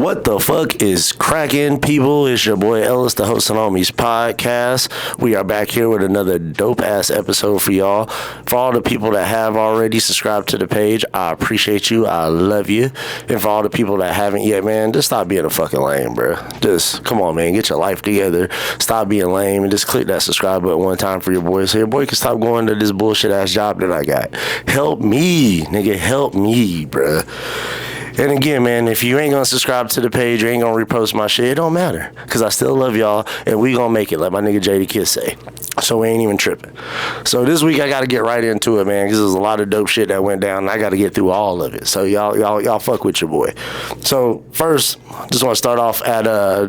What the fuck is cracking, people? It's your boy Ellis, the host of Homies Podcast. We are back here with another dope-ass episode for y'all. For all the people that have already subscribed to the page, I appreciate you. I love you. And for all the people that haven't yet, man, just stop being a fucking lame, bro. Just, come on, man, get your life together. Stop being lame and just click that subscribe button one time for your boy so your boy can stop going to this bullshit-ass job that I got. Help me, nigga. Help me, bro. And again, man, if you ain't gonna subscribe to the page, you ain't gonna repost my shit, it don't matter. Because I still love y'all, and we gonna make it, like my nigga JD Kiss say. So we ain't even tripping. So this week, I gotta get right into it, man, because there's a lot of dope shit that went down, and I gotta get through all of it. So y'all fuck with your boy. So first, just want to start off at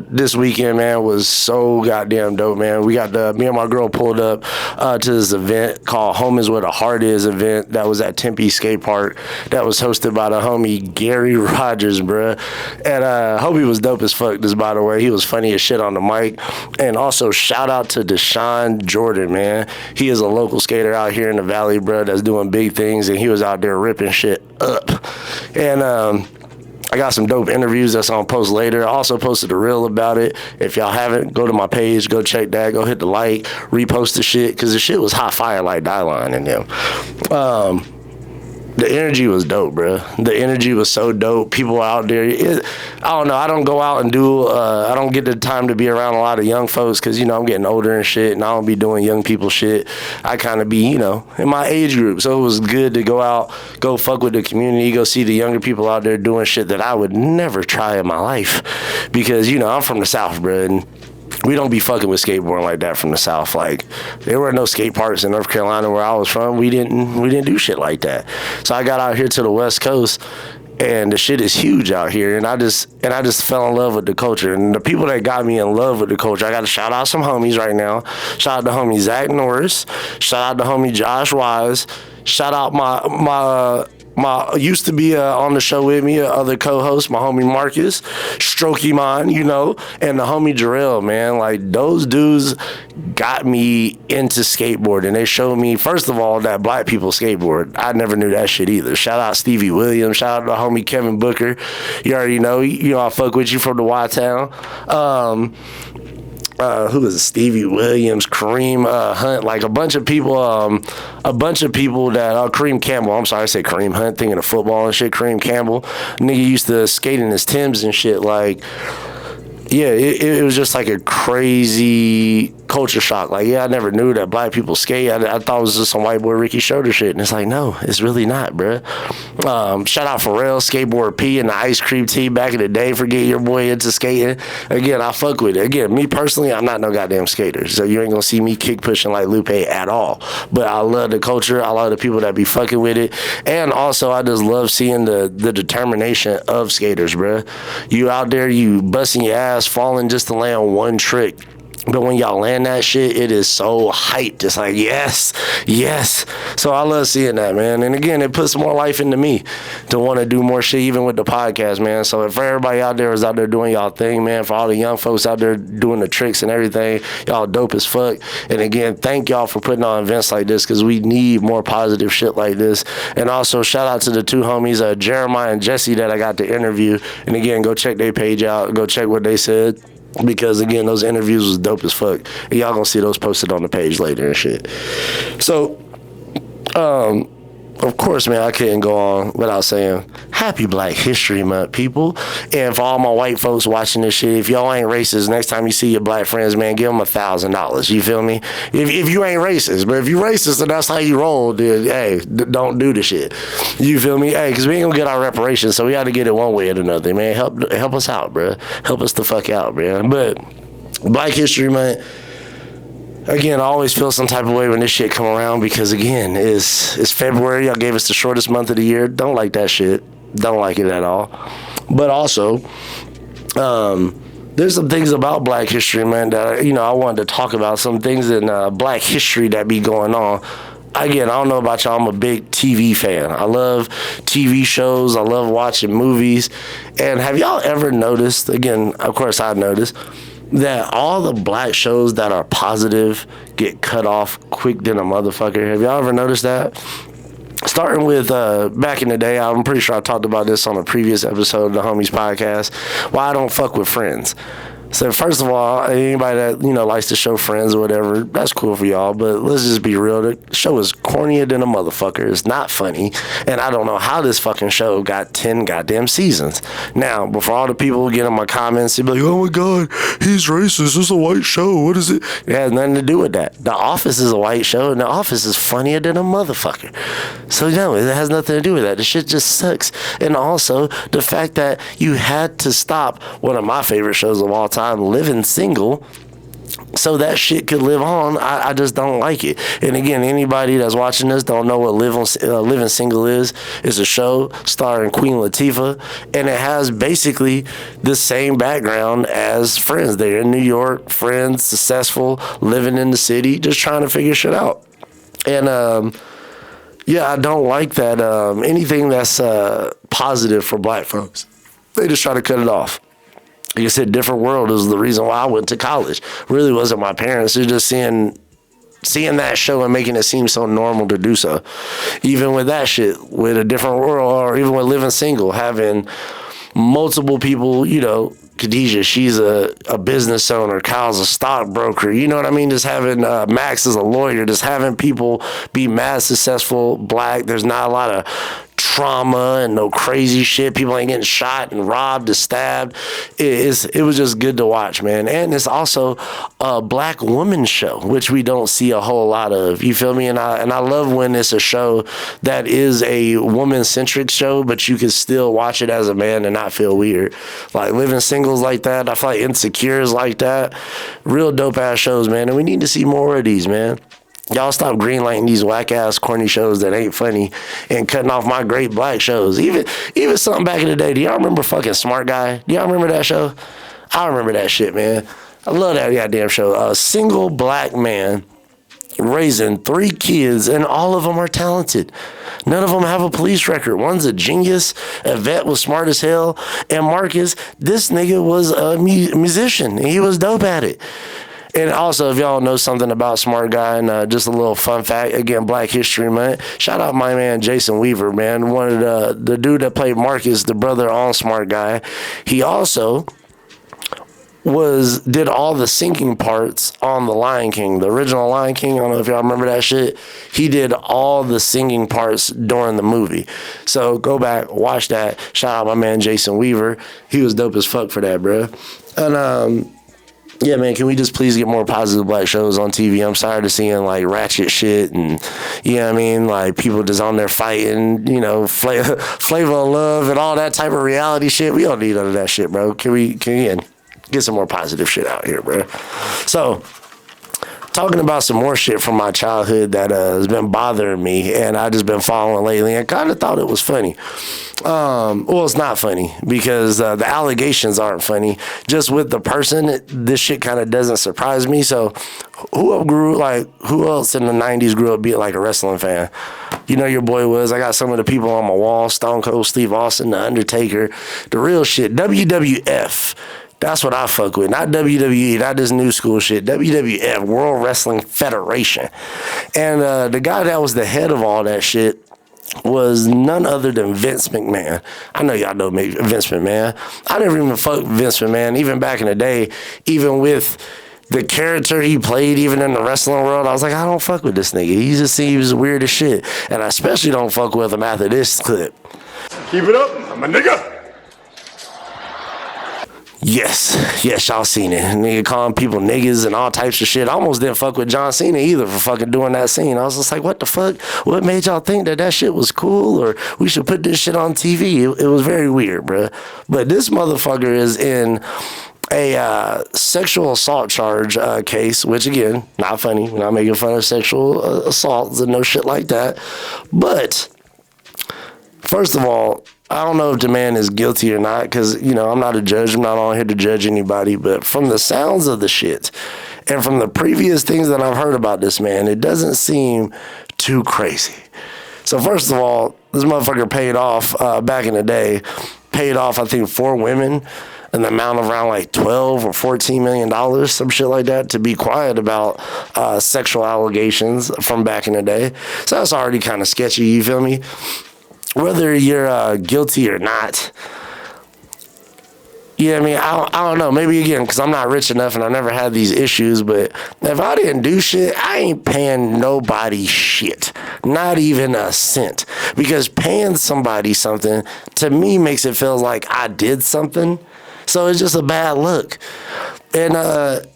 this weekend, man, was so goddamn dope, man. We got me and my girl pulled up to this event called Home is Where the Heart Is event that was at Tempe Skate Park that was hosted by the homie Gary Rogers, bruh. And I hope he was dope as fuck, just by the way. He was funny as shit on the mic. And also shout out to Deshaun Jordan, man. He is a local skater out here in the Valley, bruh, that's doing big things, and he was out there ripping shit up. And I got some dope interviews that's on post later. I also posted a reel about it. If y'all haven't, go to my page, go check that, go hit the like, repost the shit, because the shit was hot fire like Dyline and them. The energy was dope, bro. The energy was so dope. People out there, I don't know. I don't go out and I don't get the time to be around a lot of young folks because, you know, I'm getting older and shit, and I don't be doing young people shit. I kind of be, you know, in my age group. So it was good to go out, go fuck with the community, go see the younger people out there doing shit that I would never try in my life because, you know, I'm from the South, bro, and we don't be fucking with skateboarding like that from the South. Like, there were no skate parks in North Carolina where I was from. We didn't do shit like that. So I got out here to the West Coast, and the shit is huge out here. And I just fell in love with the culture. And the people that got me in love with the culture, I got to shout out some homies right now. Shout out to homie Zach Norris. Shout out to homie Josh Wise. Shout out my used to be on the show with me, other co-host, my homie Marcus, Strokey Mon, you know, and the homie Jarrell, man. Like, those dudes got me into skateboarding. They showed me, first of all, that black people skateboard. I never knew that shit either. Shout out Stevie Williams. Shout out to the homie Kevin Booker. You already know, I fuck with you from the Y-Town. Who is it? Stevie Williams, Kareem Hunt, like a bunch of people that Kareem Campbell, I'm sorry, I said Kareem Hunt, thinking of football and shit. Kareem Campbell, nigga used to skate in his Timbs and shit. Like, yeah, it was just like a crazy culture shock. Like, yeah, I never knew that black people skate. I thought it was just some white boy Ricky Schroeder shit. And it's like, no, it's really not, bruh. Shout out Pharrell, Skateboard P, and the Ice Cream Tea back in the day for getting your boy into skating. Again, I fuck with it. Again, me personally, I'm not no goddamn skater. So you ain't gonna see me kick pushing like Lupe at all. But I love the culture. I love the people that be fucking with it. And also, I just love seeing the determination of skaters, bruh. You out there, you busting your ass, falling just to land one trick. But when y'all land that shit, it is so hyped. It's like, yes. So I love seeing that, man. And again, it puts more life into me to want to do more shit, even with the podcast, man. So for everybody out there who's out there doing y'all thing, man, for all the young folks out there doing the tricks and everything, y'all dope as fuck. And again, thank y'all for putting on events like this because we need more positive shit like this. And also, shout out to the two homies, Jeremiah and Jesse, that I got to interview. And again, go check their page out. Go check what they said. Because, again, those interviews was dope as fuck. And y'all gonna see those posted on the page later and shit. So, of course, man, I couldn't go on without saying Happy Black History Month, people. And for all my white folks watching this shit, if y'all ain't racist, next time you see your black friends, man, give them $1,000. You feel me? If you ain't racist, but if you racist and that's how you roll, then, hey, don't do the shit. You feel me? Hey, because we ain't gonna get our reparations, so we got to get it one way or another, man. Help us out, bro. Help us the fuck out, bro. But Black History Month, again, I always feel some type of way when this shit come around because, again, it's February. Y'all gave us the shortest month of the year. Don't like that shit. Don't like it at all. But also, there's some things about Black History, man, that, I wanted to talk about. Some things in Black history that be going on. Again, I don't know about y'all, I'm a big TV fan. I love TV shows. I love watching movies. And have y'all ever noticed, again, of course I noticed, that all the black shows that are positive get cut off quick than a motherfucker? Have y'all ever noticed that? Starting with back in the day, I'm pretty sure I talked about this on a previous episode of the Homies Podcast, why I don't fuck with Friends. So first of all, anybody that, likes to show Friends or whatever, that's cool for y'all, but let's just be real. The show is cornier than a motherfucker. It's not funny, and I don't know how this fucking show got 10 goddamn seasons. Now, before all the people get in my comments, they be like, oh my God, he's racist. It's a white show. What is it? It has nothing to do with that. The Office is a white show, and The Office is funnier than a motherfucker. So, no, it has nothing to do with that. The shit just sucks. And also, the fact that you had to stop one of my favorite shows of all time, Living Single, so that shit could live on. I just don't like it. And again, anybody that's watching this don't know what Living Single is. It's a show starring Queen Latifah, and it has basically the same background as Friends. They're in New York, friends, successful, living in the city, just trying to figure shit out. And I don't like that. Anything that's positive for black folks, they just try to cut it off. Like I said, different world is the reason why I went to college. Really wasn't my parents. They're just seeing that show and making it seem so normal to do so. Even with that shit, with A Different World, or even with Living Single, having multiple people, Khadijah, she's a business owner. Kyle's a stockbroker. You know what I mean? Just having Max is a lawyer. Just having people be mad successful, black. There's not a lot of trauma and no crazy shit. People ain't getting shot and robbed and stabbed. It was just good to watch, man. And it's also a black woman show, which we don't see a whole lot of. You feel me? And I love when it's a show that is a woman-centric show, but you can still watch it as a man and not feel weird. Like Living Singles like that. I feel like Insecure is like that. Real dope-ass shows, man. And we need to see more of these, man. Y'all stop greenlighting these whack-ass corny shows that ain't funny and cutting off my great black shows. Even something back in the day. Do y'all remember fucking Smart Guy? Do y'all remember that show? I remember that shit, man. I love that goddamn show. A single black man raising 3 kids, and all of them are talented. None of them have a police record. One's a genius. Yvette was smart as hell. And Marcus, this nigga was a musician. And he was dope at it. And also, if y'all know something about Smart Guy, and just a little fun fact, again, Black History Month, shout out my man Jason Weaver, man. One of the dude that played Marcus, the brother on Smart Guy. He also did all the singing parts on The Lion King, the original Lion King. I don't know if y'all remember that shit. He did all the singing parts during the movie. So go back, watch that. Shout out my man Jason Weaver. He was dope as fuck for that, bro. And yeah, man, can we just please get more positive black shows on TV? I'm tired of seeing, like, ratchet shit and, you know what I mean, like, people just on there fighting, flavor of love and all that type of reality shit. We don't need none of that shit, bro. Can we get some more positive shit out here, bro? So, talking about some more shit from my childhood that has been bothering me, and I just been following lately, and kind of thought it was funny. Well, it's not funny because the allegations aren't funny. Just with the person, this shit kind of doesn't surprise me. So, who else in the 90s grew up being like a wrestling fan? You know your boy was. I got some of the people on my wall: Stone Cold Steve Austin, The Undertaker, the real shit, WWF. That's what I fuck with. Not WWE, not this new school shit. WWF, World Wrestling Federation. And the guy that was the head of all that shit was none other than Vince McMahon. I know y'all know Vince McMahon. I never even fucked Vince McMahon, even back in the day, even with the character he played, even in the wrestling world. I was like, I don't fuck with this nigga. He just seems weird as shit. And I especially don't fuck with him after this clip. Keep it up, I'm a nigga. Yes, y'all seen it. Nigga calling people niggas and all types of shit. I almost didn't fuck with John Cena either for fucking doing that scene. I was just like, what the fuck? What made y'all think that shit was cool or we should put this shit on TV? It was very weird, bro. But this motherfucker is in a sexual assault charge case, which again, not funny. We're not making fun of sexual assaults and no shit like that. But first of all, I don't know if the man is guilty or not because, I'm not a judge. I'm not on here to judge anybody. But from the sounds of the shit and from the previous things that I've heard about this man, it doesn't seem too crazy. So first of all, this motherfucker paid off back in the day paid off, I think, 4 women in the amount of around like $12 or $14 million, some shit like that, to be quiet about sexual allegations from back in the day. So that's already kind of sketchy, you feel me? Whether you're guilty or not, yeah, I mean, I don't know. Maybe again, because I'm not rich enough and I never had these issues. But if I didn't do shit, I ain't paying nobody shit, not even a cent. Because paying somebody something to me makes it feel like I did something. So it's just a bad look. And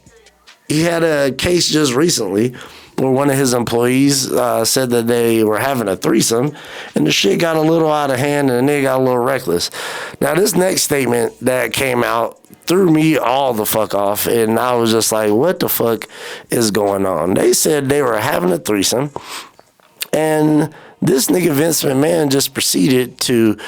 he had a case just recently where one of his employees said that they were having a threesome, and the shit got a little out of hand and the nigga got a little reckless. Now, this next statement that came out threw me all the fuck off, and I was just like, what the fuck is going on? They said they were having a threesome, and this nigga Vince McMahon just proceeded to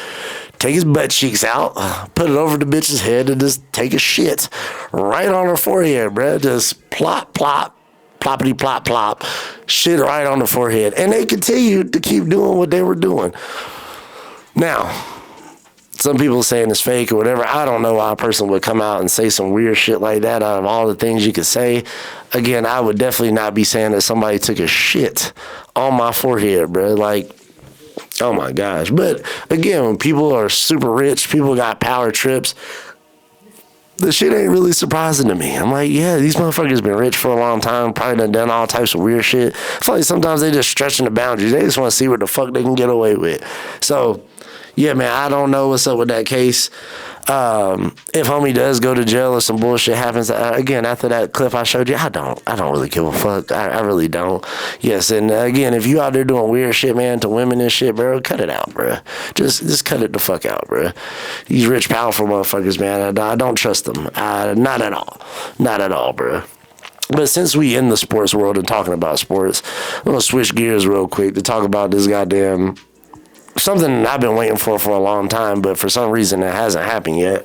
take his butt cheeks out, put it over the bitch's head, and just take a shit right on her forehead, bruh. Just plop, plop. Ploppity plop plop, shit right on the forehead. And they continued to keep doing what they were doing. Now, some people saying it's fake or whatever. I don't know why a person would come out and say some weird shit like that out of all the things you could say. Again, I would definitely not be saying that somebody took a shit on my forehead, bro. Like, oh my gosh. But again, when people are super rich, people got power trips, the shit ain't really surprising to me. I'm like, yeah, these motherfuckers been rich for a long time, probably done all types of weird shit. I feel like sometimes they just stretching the boundaries. They just want to see what the fuck they can get away with. So, yeah, man, I don't know what's up with that case. If homie does go to jail or some bullshit happens, again, after that clip I showed you, I don't really give a fuck. I really don't. Yes, and again, if you out there doing weird shit, man, to women and shit, bro, cut it out, bro. Just cut it the fuck out, bro. These rich, powerful motherfuckers, man, I don't trust them. Not at all. Not at all, bro. But since we in the sports world and talking about sports, I'm gonna switch gears real quick to talk about this goddamn something I've been waiting for a long time, but for some reason it hasn't happened yet.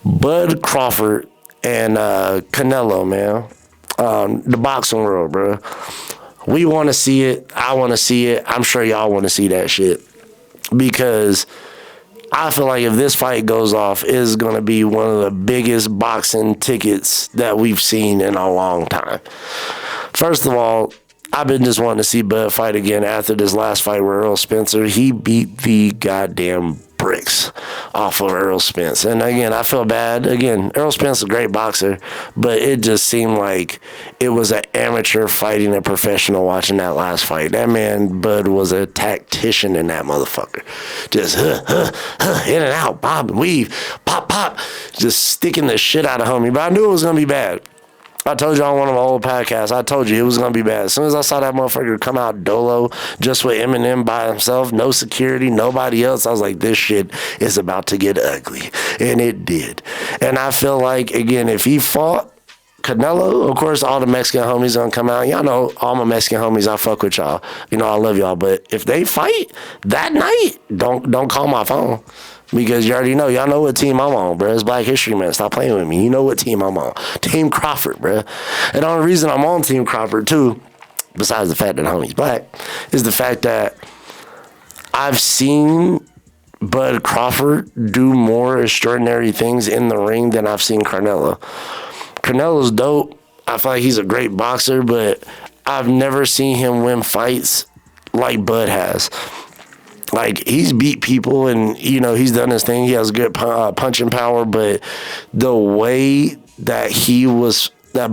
Bud Crawford and Canelo, man. The boxing world, bro. We want to see it. I want to see it. I'm sure y'all want to see that shit. Because I feel like if this fight goes off, it's going to be one of the biggest boxing tickets that we've seen in a long time. First of all, I've been just wanting to see Bud fight again after this last fight with Earl Spencer. He beat the goddamn bricks off of Earl Spence. And again, I feel bad. Again, Earl Spence is a great boxer, but it just seemed like it was an amateur fighting a professional watching that last fight. That man, Bud, was a tactician in that motherfucker. Just in and out, bob and weave, pop, pop, just sticking the shit out of homie. But I knew it was going to be bad. I told you on one of my old podcasts, I told you it was going to be bad. As soon as I saw that motherfucker come out dolo just with Eminem by himself, no security, nobody else, I was like, this shit is about to get ugly. And it did. And I feel like, again, if he fought Canelo, of course, all the Mexican homies going to come out. Y'all know all my Mexican homies, I fuck with y'all. You know, I love y'all. But if they fight that night, don't call my phone. Because you already know. Y'all know what team I'm on, bro. It's Black History Month. Stop playing with me. You know what team I'm on. Team Crawford, bro. And the only reason I'm on Team Crawford, too, besides the fact that homie's black, is the fact that I've seen Bud Crawford do more extraordinary things in the ring than I've seen Canelo. Canelo's dope. I feel like he's a great boxer, but I've never seen him win fights like Bud has. Like, he's beat people and, you know, he's done his thing. He has good punching power, but the way that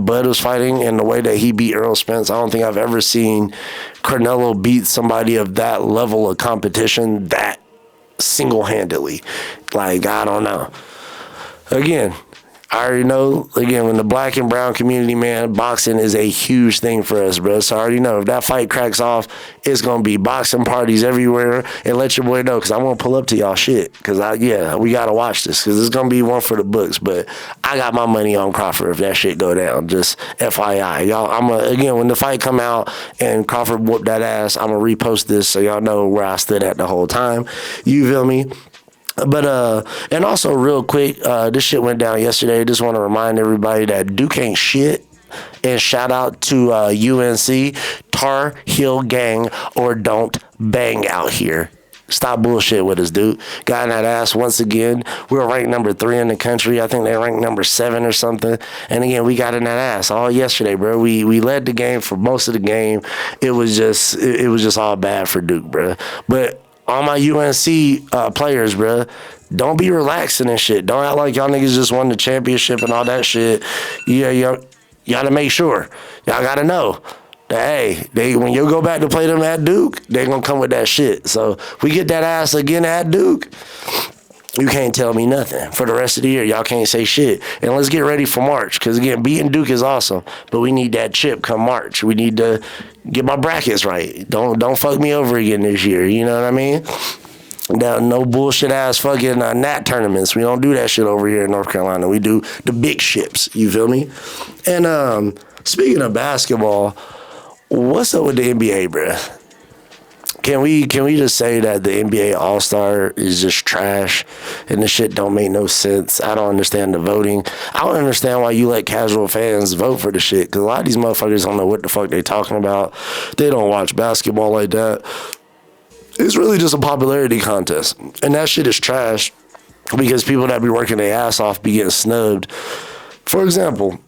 Bud was fighting and the way that he beat Earl Spence, I don't think I've ever seen Canelo beat somebody of that level of competition that single-handedly. Like, I don't know. Again, I already know, again, when the black and brown community, man, boxing is a huge thing for us, bro. So I already know if that fight cracks off, it's going to be boxing parties everywhere. And let your boy know, because I want to pull up to y'all shit. Because, we got to watch this, because it's going to be one for the books. But I got my money on Crawford if that shit go down. Just FYI. Y'all, again, when the fight come out and Crawford whooped that ass, I'm going to repost this so y'all know where I stood at the whole time. You feel me? But, and also real quick, this shit went down yesterday. Just want to remind everybody that Duke ain't shit. And shout out to UNC, Tar Heel Gang, or don't bang out here. Stop bullshit with us, dude. Got in that ass once again. We were ranked number 3 in the country. I think they ranked number 7 or something. And again, we got in that ass all yesterday, bro. We led the game for most of the game. It was just all bad for Duke, bro. But all my UNC players, bro, don't be relaxing and shit. Don't act like y'all niggas just won the championship and all that shit. Yeah, y'all gotta make sure. Y'all gotta know. Hey, when you go back to play them at Duke, they gonna come with that shit. So we get that ass again at Duke, you can't tell me nothing. For the rest of the year, y'all can't say shit. And let's get ready for March, because again, beating Duke is awesome, but we need that chip come March. We need to get my brackets right. Don't fuck me over again this year. You know what I mean? No bullshit ass fucking NAT tournaments. We don't do that shit over here in North Carolina. We do the big ships. You feel me? And speaking of basketball, what's up with the NBA, bruh? Can we just say that the NBA All-Star is just trash and this shit don't make no sense? I don't understand the voting. I don't understand why you let casual fans vote for the shit, because a lot of these motherfuckers don't know what the fuck they talking about. They don't watch basketball like that. It's really just a popularity contest, and that shit is trash because people that be working their ass off be getting snubbed. For example,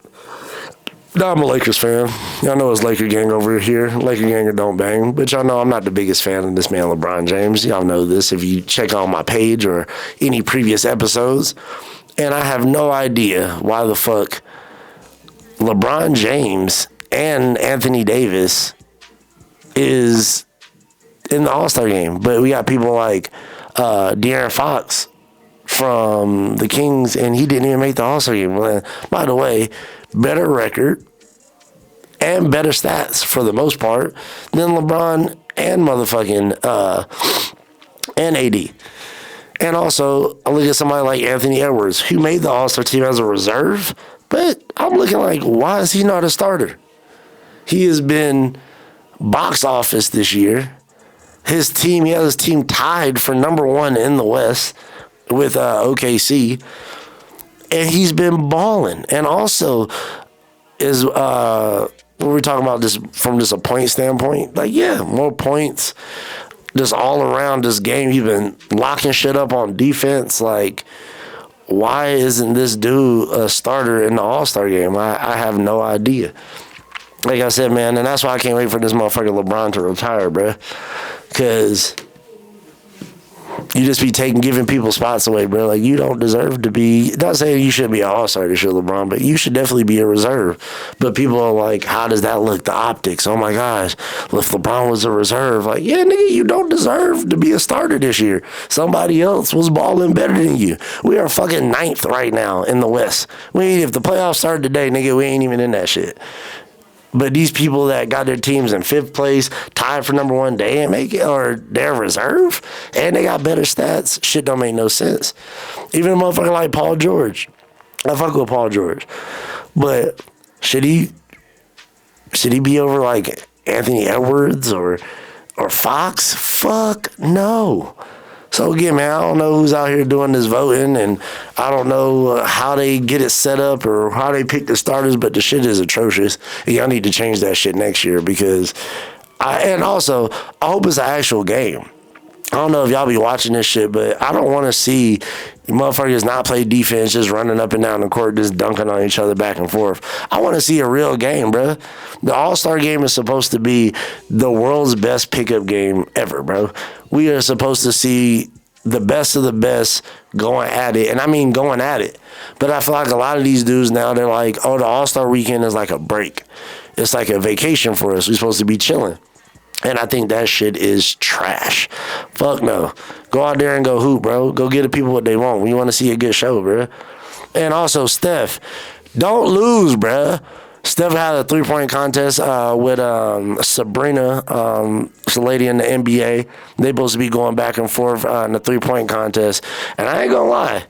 now I'm a Lakers fan. Y'all know it's Laker gang over here. Laker gang or don't bang. But y'all know I'm not the biggest fan of this man, LeBron James. Y'all know this if you check on my page or any previous episodes. And I have no idea why the fuck LeBron James and Anthony Davis is in the All-Star game. But we got people like De'Aaron Fox from the Kings, and he didn't even make the All-Star game. Well, by the way, better record and better stats for the most part than LeBron and motherfucking and AD. And also, I look at somebody like Anthony Edwards, who made the All-Star team as a reserve, but I'm looking like, why is he not a starter? He has been box office this year. He has his team tied for number 1 in the West with OKC. And he's been balling. And also, is when we're talking about this from just a point standpoint, like, yeah, more points, just all around this game. He's been locking shit up on defense. Like, why isn't this dude a starter in the All-Star game? I have no idea. Like I said, man, and that's why I can't wait for this motherfucker LeBron to retire, bruh. Because you just be giving people spots away, bro. Like, you don't deserve to be, not saying you should be an all-star this year, LeBron, but you should definitely be a reserve. But people are like, how does that look? The optics. Oh, my gosh. If LeBron was a reserve, like, yeah, nigga, you don't deserve to be a starter this year. Somebody else was balling better than you. We are fucking 9th right now in the West. If the playoffs started today, nigga, we ain't even in that shit. But these people that got their teams in 5th place, tied for number 1, they ain't make it, or they're reserve, and they got better stats. Shit don't make no sense. Even a motherfucker like Paul George. I fuck with Paul George. But should he be over like Anthony Edwards or Fox? Fuck no. So again, man, I don't know who's out here doing this voting, and I don't know how they get it set up or how they pick the starters, but the shit is atrocious. And y'all need to change that shit next year because I hope it's an actual game. I don't know if y'all be watching this shit, but I don't want to see motherfuckers not play defense, just running up and down the court, just dunking on each other back and forth. I want to see a real game, bro. The All-Star game is supposed to be the world's best pickup game ever, bro. We are supposed to see the best of the best going at it, and I mean going at it. But I feel like a lot of these dudes now, they're like, oh, the All-Star weekend is like a break. It's like a vacation for us. We're supposed to be chilling. And I think that shit is trash. Fuck no. Go out there and go hoop, bro. Go get the people what they want. We want to see a good show, bro. And also, Steph, don't lose, bro. Steph had a 3-point contest with Sabrina, it's a lady in the NBA. They supposed to be going back and forth in the 3-point contest. And I ain't gonna lie.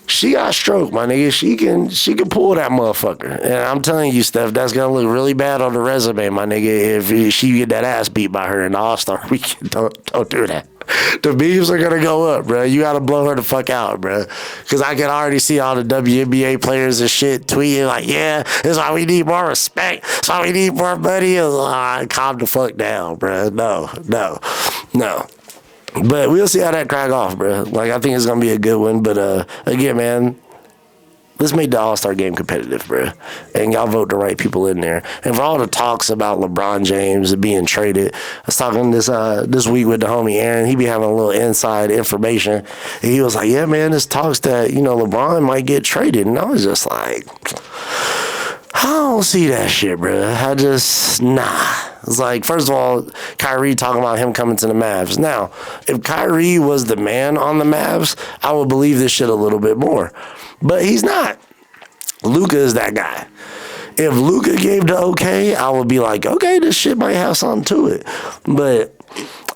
She got stroked, my nigga. She can pull that motherfucker. And I'm telling you, Steph, that's gonna look really bad on the resume, my nigga, if she get that ass beat by her in the All-Star weekend. Don't do that. The memes are gonna go up, bro. You gotta blow her the fuck out, bro. Cause I can already see all the WNBA players and shit tweeting like, yeah, that's why we need more respect. That's why we need more money. Calm the fuck down, bro. No. But we'll see how that crack off, bro. Like, I think it's going to be a good one. But, again, man, let's make the All-Star game competitive, bro. And y'all vote the right people in there. And for all the talks about LeBron James being traded, I was talking this week with the homie Aaron. He be having a little inside information. And he was like, yeah, man, there's talks that, LeBron might get traded. And I was just like, I don't see that shit, bro. Nah. It's like, first of all, Kyrie talking about him coming to the Mavs. Now, if Kyrie was the man on the Mavs, I would believe this shit a little bit more. But he's not. Luka is that guy. If Luka gave the okay, I would be like, okay, this shit might have something to it. But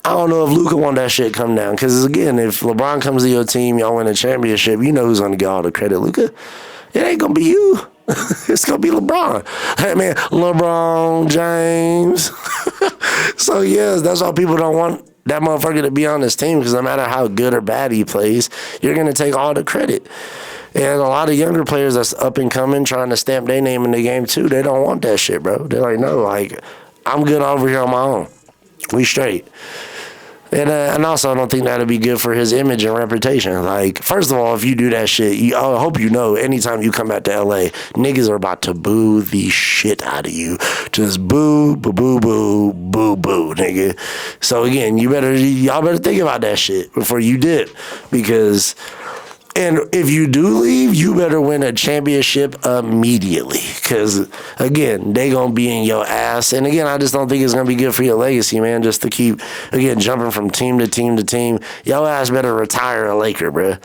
I don't know if Luka want that shit come down. Because, again, if LeBron comes to your team, y'all win a championship, you know who's going to get all the credit. Luka, it ain't going to be you. It's going to be LeBron. Hey, man, LeBron James. So, yes, that's why people don't want that motherfucker to be on this team, because no matter how good or bad he plays, you're going to take all the credit. And a lot of younger players that's up and coming trying to stamp their name in the game, too, they don't want that shit, bro. They're like, no, like, I'm good over here on my own. We straight. And also, I don't think that'll be good for his image and reputation. Like, first of all, if you do that shit, I hope you know, anytime you come back to L.A., niggas are about to boo the shit out of you. Just boo, boo, boo, boo, boo, boo, nigga. So, again, y'all better think about that shit before you dip. Because... And if you do leave, you better win a championship immediately. Because, again, they going to be in your ass. And, again, I just don't think it's going to be good for your legacy, man, just to keep, again, jumping from team to team to team. Your ass better retire a Laker, bro.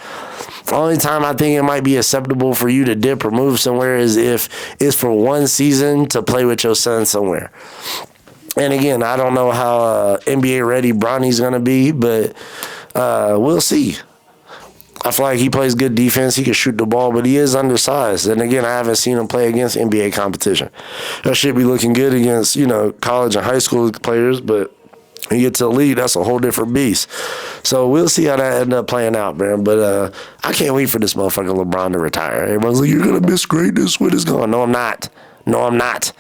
The only time I think it might be acceptable for you to dip or move somewhere is if it's for one season to play with your son somewhere. And, again, I don't know how NBA ready Bronny's going to be, but we'll see. I feel like he plays good defense. He can shoot the ball, but he is undersized. And, again, I haven't seen him play against NBA competition. That should be looking good against, college and high school players, but when you get to the league, that's a whole different beast. So we'll see how that ends up playing out, man. But I can't wait for this motherfucker LeBron to retire. Everyone's like, you're going to miss greatness. What is going on? No, I'm not. No, I'm not.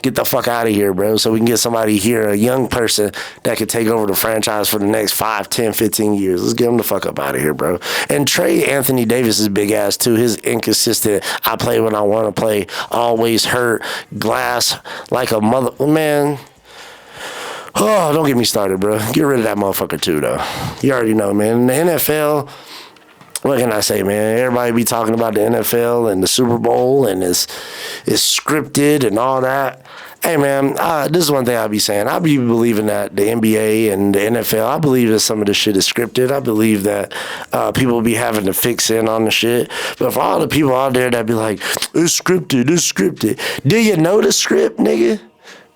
Get the fuck out of here, bro, so we can get somebody here, a young person that could take over the franchise for the next 5, 10, 15 years. Let's get him the fuck up out of here, bro. And trade Anthony Davis' big ass, too. His inconsistent, I play when I want to play, always hurt, glass like a mother... Man... Oh, don't get me started, bro. Get rid of that motherfucker, too, though. You already know, man. In the NFL... What can I say, man? Everybody be talking about the NFL and the Super Bowl and it's scripted and all that. Hey, man, this is one thing I be saying. I be believing that the NBA and the NFL, I believe that some of the shit is scripted. I believe that people be having to fix in on the shit. But for all the people out there that be like, it's scripted, it's scripted. Do you know the script, nigga?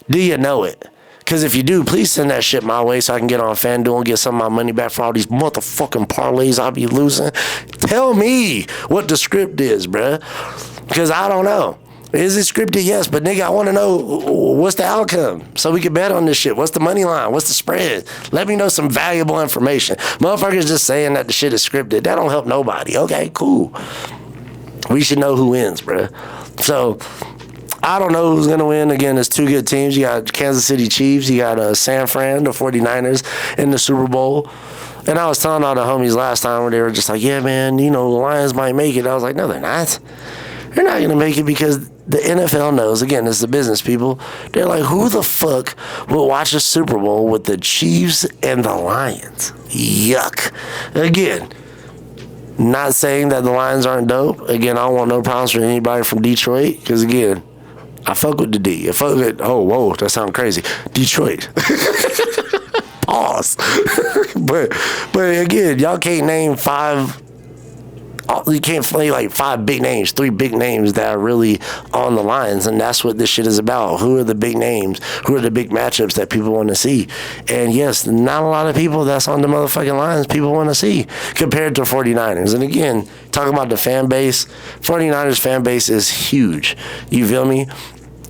Do you know it? Because if you do, please send that shit my way so I can get on FanDuel and get some of my money back for all these motherfucking parlays I be losing. Tell me what the script is, bruh. Because I don't know. Is it scripted? Yes. But, nigga, I want to know what's the outcome so we can bet on this shit. What's the money line? What's the spread? Let me know some valuable information. Motherfuckers just saying that the shit is scripted. That don't help nobody. Okay, cool. We should know who wins, bruh. So... I don't know who's going to win. Again, there's two good teams. You got Kansas City Chiefs. You got San Fran, the 49ers, in the Super Bowl. And I was telling all the homies last time where they were just like, yeah, man, the Lions might make it. I was like, no, they're not. They're not going to make it because the NFL knows. Again, it's the business people. They're like, who the fuck will watch a Super Bowl with the Chiefs and the Lions? Yuck. Again, not saying that the Lions aren't dope. Again, I don't want no problems for anybody from Detroit because, again, I fuck with the D. I fuck with, oh, whoa, that sounds crazy. Detroit. Pause. but again, y'all can't name you can't play like 5 big names, 3 big names that are really on the lines, and that's what this shit is about. Who are the big names? Who are the big matchups that people want to see? And yes, not a lot of people that's on the motherfucking lines people want to see compared to 49ers. And again, talking about the fan base, 49ers fan base is huge. You feel me?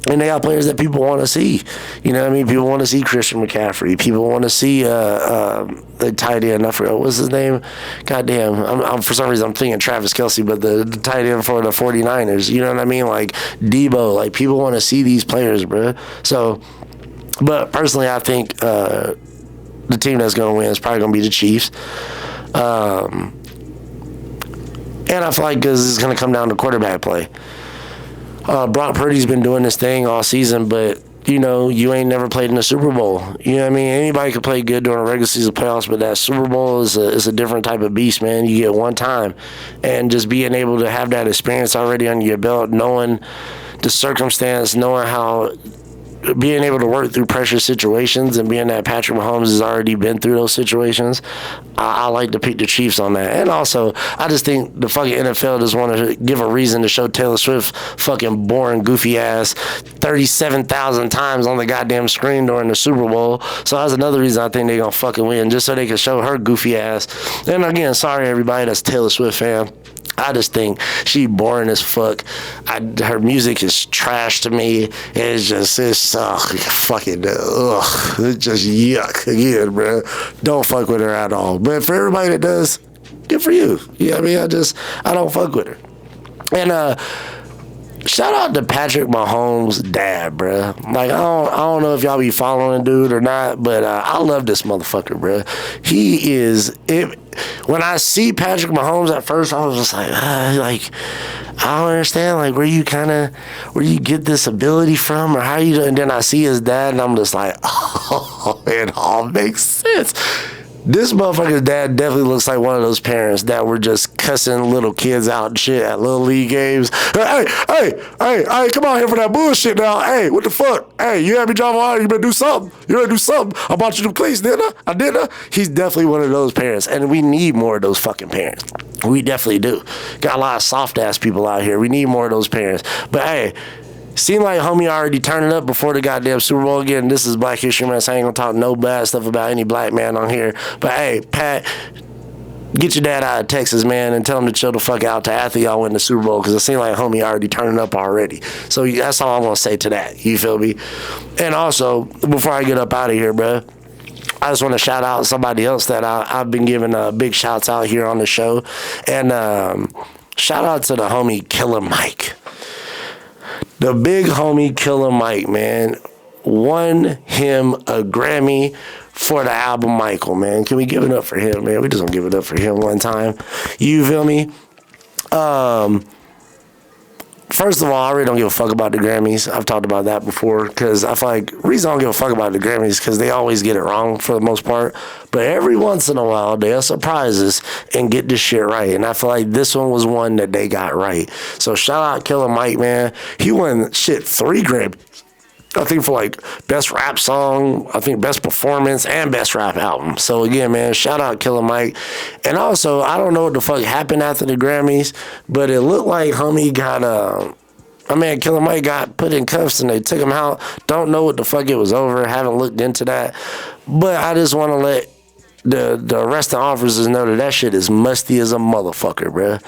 And they got players that people want to see. You know what I mean? People want to see Christian McCaffrey. People want to see the tight end. I forgot, what's his name? Goddamn. I'm for some reason, I'm thinking Travis Kelce, but the tight end for the 49ers. You know what I mean? Like Debo. Like, people want to see these players, bro. So, but personally, I think the team that's going to win is probably going to be the Chiefs. And I feel like because it's going to come down to quarterback play. Brock Purdy's been doing this thing all season, but, you know, you ain't never played in a Super Bowl. You know what I mean? Anybody can play good during a regular season playoffs, but that Super Bowl is a different type of beast, man. You get one time. And just being able to have that experience already under your belt, knowing the circumstance, knowing how being able to work through pressure situations, and being that Patrick Mahomes has already been through those situations, I like to pick the Chiefs on that. And also, I just think the fucking NFL just want to give a reason to show Taylor Swift fucking boring, goofy ass 37,000 times on the goddamn screen during the Super Bowl. So that's another reason I think they're going to fucking win, just so they can show her goofy ass. And again, sorry everybody that's a Taylor Swift fan. I just think she boring as fuck. Her music is trash to me. It's fucking it's just yuck again, bro. Don't fuck with her at all. But for everybody that does, good for you. You know what I mean? I don't fuck with her. And shout out to Patrick Mahomes' dad, bro. Like, I don't know if y'all be following dude or not, but I love this motherfucker, bro. He is it. When I see Patrick Mahomes at first, I was just like, I don't understand, like, where you get this ability from, or how you do. And then I see his dad, and I'm just like, oh, it all makes sense. This motherfucker's dad definitely looks like one of those parents that were just cussing little kids out and shit at little league games. Hey, come on here for that bullshit now. Hey, what the fuck? Hey, you had me driving out. You better do something. I bought you them cleats, didn't I? I didn't. He's definitely one of those parents, and we need more of those fucking parents. We definitely do. Got a lot of soft-ass people out here. We need more of those parents. But, hey, seemed like homie already turning up before the goddamn Super Bowl. Again, this is Black History Month, so I ain't gonna talk no bad stuff about any black man on here. But hey, Pat, get your dad out of Texas, man, and tell him to chill the fuck out to after y'all win the Super Bowl, because it seemed like homie already turning up already. So that's all I'm gonna say to that. You feel me? And also, before I get up out of here, bro, I just want to shout out somebody else that I've been giving big shouts out here on the show. And shout out to the homie Killer Mike. The big homie Killer Mike, man, won him a Grammy for the album Michael, man. Can we give it up for him, man? We just gonna give it up for him one time. You feel me? First of all, I really don't give a fuck about the Grammys. I've talked about that before, because I feel like the reason I don't give a fuck about the Grammys is because they always get it wrong for the most part. But every once in a while, they'll surprise us and get this shit right. And I feel like this one was one that they got right. So shout out Killer Mike, man. He won 3 Grammys. I think for like best rap song, I think best performance, and best rap album. So again, man, shout out Killer Mike. And also, I don't know what the fuck happened after the Grammys, but it looked like homie got Killer Mike got put in cuffs and they took him out. Don't know what the fuck it was over. Haven't looked into that. But I just want to let the arresting officers know that shit is musty as a motherfucker, bruh.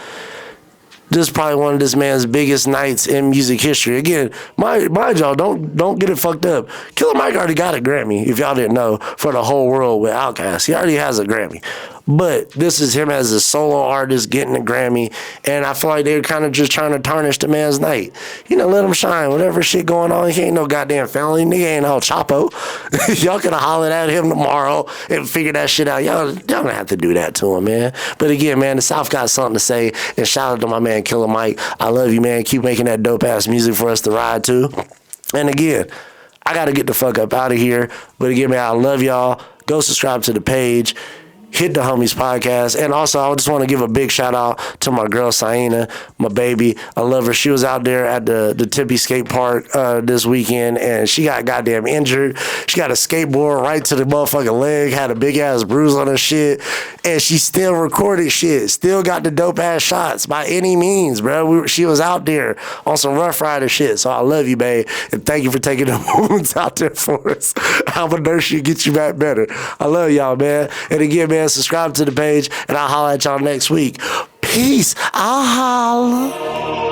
This is probably one of this man's biggest nights in music history. Again, mind y'all, don't get it fucked up. Killer Mike already got a Grammy, if y'all didn't know, for the whole world with Outkast. He already has a Grammy. But this is him as a solo artist getting a Grammy, and I feel like they're kind of just trying to tarnish the man's night. You know, let him shine. Whatever shit going on, he ain't no goddamn felony. Nigga ain't no Chapo. Y'all could have hollered at him tomorrow and figured that shit out. Y'all don't have to do that to him, man. But again, man, the South got something to say, and shout out to my man Killer Mike. I love you, man. Keep making that dope-ass music for us to ride to. And again, I got to get the fuck up out of here. But again, man, I love y'all. Go subscribe to the page. Hit the Homies Podcast. And also, I just want to give a big shout out to my girl, Saina, my baby. I love her. She was out there at the Tippy Skate Park this weekend, and she got goddamn injured. She got a skateboard right to the motherfucking leg, had a big-ass bruise on her shit, and she still recorded shit. Still got the dope-ass shots by any means, bro. She was out there on some Rough Rider shit, so I love you, babe, and thank you for taking the moments out there for us. I'm a nurse you, get you back better. I love y'all, man. And again, man, subscribe to the page, and I'll holler at y'all next week. Peace. I'll holler.